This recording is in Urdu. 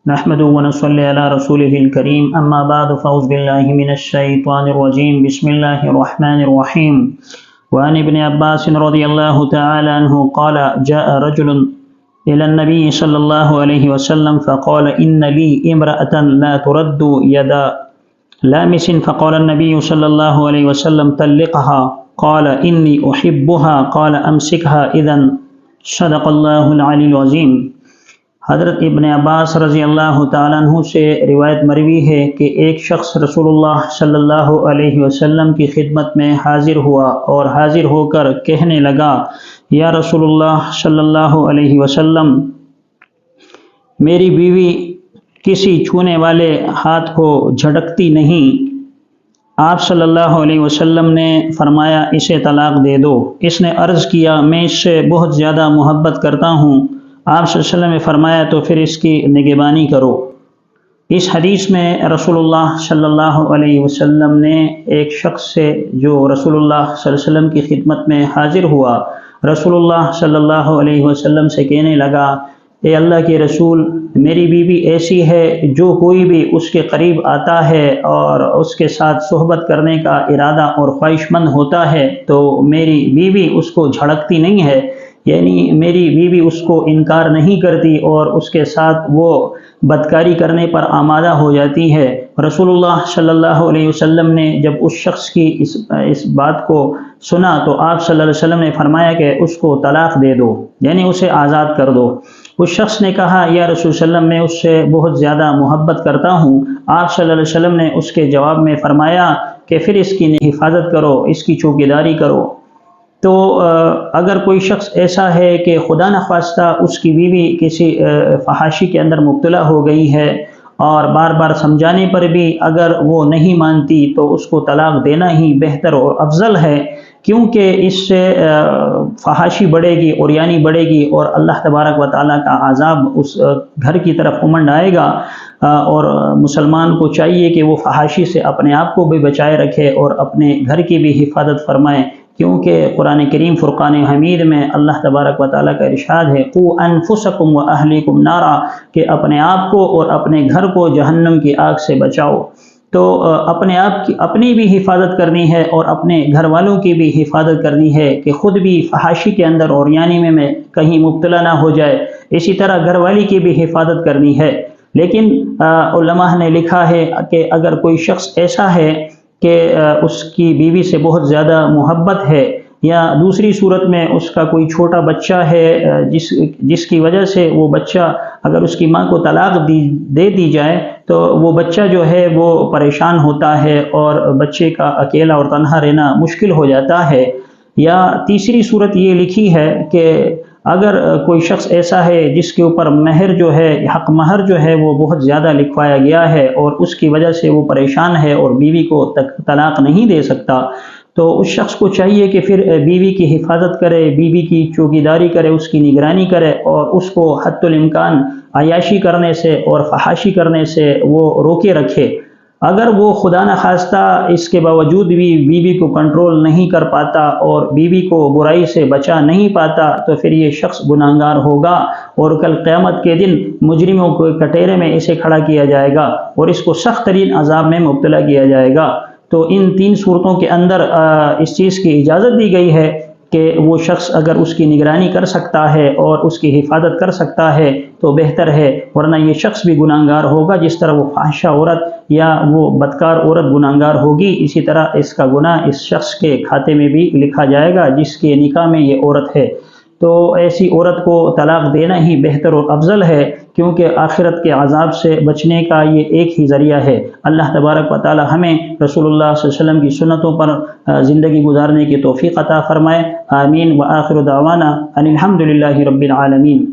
نحمد ونصلي على رسوله الكريم اما بعد فاعوذ بالله من الشيطان الرجيم بسم الله الرحمن الرحيم وعن ابن عباس رضي الله تعالى عنه قال جاء رجل إلى النبي صلى الله عليه وسلم فقال إن لي امرأة لا ترد يدا لامس فقال النبي صلى الله عليه وسلم طلقها قال إني أحبها قال أمسكها إذن صدق الله العلی العظیم۔ حضرت ابن عباس رضی اللہ تعالیٰ عنہ سے روایت مروی ہے کہ ایک شخص رسول اللہ صلی اللہ علیہ وسلم کی خدمت میں حاضر ہوا اور حاضر ہو کر کہنے لگا، یا رسول اللہ صلی اللہ علیہ وسلم، میری بیوی کسی چھونے والے ہاتھ کو جھٹکتی نہیں۔ آپ صلی اللہ علیہ وسلم نے فرمایا اسے طلاق دے دو۔ اس نے عرض کیا میں اس سے بہت زیادہ محبت کرتا ہوں۔ آپ صلی اللہ علیہ وسلم نے فرمایا تو پھر اس کی نگہبانی کرو۔ اس حدیث میں رسول اللہ صلی اللہ علیہ وسلم نے ایک شخص سے جو رسول اللہ صلی اللہ علیہ وسلم کی خدمت میں حاضر ہوا، رسول اللہ صلی اللہ علیہ وسلم سے کہنے لگا، اے اللہ کے رسول، میری بیوی ایسی ہے جو کوئی بھی اس کے قریب آتا ہے اور اس کے ساتھ صحبت کرنے کا ارادہ اور خواہش مند ہوتا ہے تو میری بیوی اس کو جھڑکتی نہیں ہے، یعنی میری بیوی اس کو انکار نہیں کرتی اور اس کے ساتھ وہ بدکاری کرنے پر آمادہ ہو جاتی ہے۔ رسول اللہ صلی اللہ علیہ وسلم نے جب اس شخص کی اس بات کو سنا تو آپ صلی اللہ علیہ وسلم نے فرمایا کہ اس کو طلاق دے دو، یعنی اسے آزاد کر دو۔ اس شخص نے کہا، یا رسول اللہ علیہ وسلم، میں اس سے بہت زیادہ محبت کرتا ہوں۔ آپ صلی اللہ علیہ وسلم نے اس کے جواب میں فرمایا کہ پھر اس کی حفاظت کرو، اس کی چوکیداری کرو۔ تو اگر کوئی شخص ایسا ہے کہ خدا نخواستہ اس کی بیوی کسی فحاشی کے اندر مبتلا ہو گئی ہے اور بار بار سمجھانے پر بھی اگر وہ نہیں مانتی تو اس کو طلاق دینا ہی بہتر اور افضل ہے، کیونکہ اس سے فحاشی بڑھے گی، عریانی بڑھے گی اور اللہ تبارک و تعالیٰ کا عذاب اس گھر کی طرف امنڈ آئے گا۔ اور مسلمان کو چاہیے کہ وہ فحاشی سے اپنے آپ کو بھی بچائے رکھے اور اپنے گھر کی بھی حفاظت فرمائے، کیونکہ قرآن کریم فرقان حمید میں اللہ تبارک و تعالیٰ کا ارشاد ہے، قُوْ أَنفُسَكُمْ وَأَهْلِيكُمْ نَارًا، کہ اپنے آپ کو اور اپنے گھر کو جہنم کی آگ سے بچاؤ۔ تو اپنے آپ کی اپنی بھی حفاظت کرنی ہے اور اپنے گھر والوں کی بھی حفاظت کرنی ہے کہ خود بھی فحاشی کے اندر اور یعنی میں کہیں مبتلا نہ ہو جائے، اسی طرح گھر والی کی بھی حفاظت کرنی ہے۔ لیکن علماء نے لکھا ہے کہ اگر کوئی شخص ایسا ہے کہ اس کی بیوی سے بہت زیادہ محبت ہے، یا دوسری صورت میں اس کا کوئی چھوٹا بچہ ہے جس کی وجہ سے وہ بچہ اگر اس کی ماں کو طلاق دے دی جائے تو وہ بچہ جو ہے وہ پریشان ہوتا ہے اور بچے کا اکیلا اور تنہا رہنا مشکل ہو جاتا ہے، یا تیسری صورت یہ لکھی ہے کہ اگر کوئی شخص ایسا ہے جس کے اوپر مہر جو ہے، حق مہر جو ہے وہ بہت زیادہ لکھوایا گیا ہے اور اس کی وجہ سے وہ پریشان ہے اور بیوی کو طلاق نہیں دے سکتا، تو اس شخص کو چاہیے کہ پھر بیوی کی حفاظت کرے، بیوی کی چوکیداری کرے، اس کی نگرانی کرے اور اس کو حد الامکان عیاشی کرنے سے اور فحاشی کرنے سے وہ روکے رکھے۔ اگر وہ خدا نخواستہ اس کے باوجود بھی بیوی کو کنٹرول نہیں کر پاتا اور بیوی کو برائی سے بچا نہیں پاتا تو پھر یہ شخص گناہگار ہوگا اور کل قیامت کے دن مجرموں کے کٹہرے میں اسے کھڑا کیا جائے گا اور اس کو سخت ترین عذاب میں مبتلا کیا جائے گا۔ تو ان تین صورتوں کے اندر اس چیز کی اجازت دی گئی ہے کہ وہ شخص اگر اس کی نگرانی کر سکتا ہے اور اس کی حفاظت کر سکتا ہے تو بہتر ہے، ورنہ یہ شخص بھی گناہگار ہوگا جس طرح وہ فاحشہ عورت یا وہ بدکار عورت گناہگار ہوگی، اسی طرح اس کا گناہ اس شخص کے کھاتے میں بھی لکھا جائے گا جس کے نکاح میں یہ عورت ہے۔ تو ایسی عورت کو طلاق دینا ہی بہتر اور افضل ہے، کیونکہ آخرت کے عذاب سے بچنے کا یہ ایک ہی ذریعہ ہے۔ اللہ تبارک و تعالی ہمیں رسول اللہ صلی اللہ علیہ وسلم کی سنتوں پر زندگی گزارنے کی توفیق عطا فرمائے۔ آمین۔ وآخر دعوانا ان الحمد للہ رب العالمین۔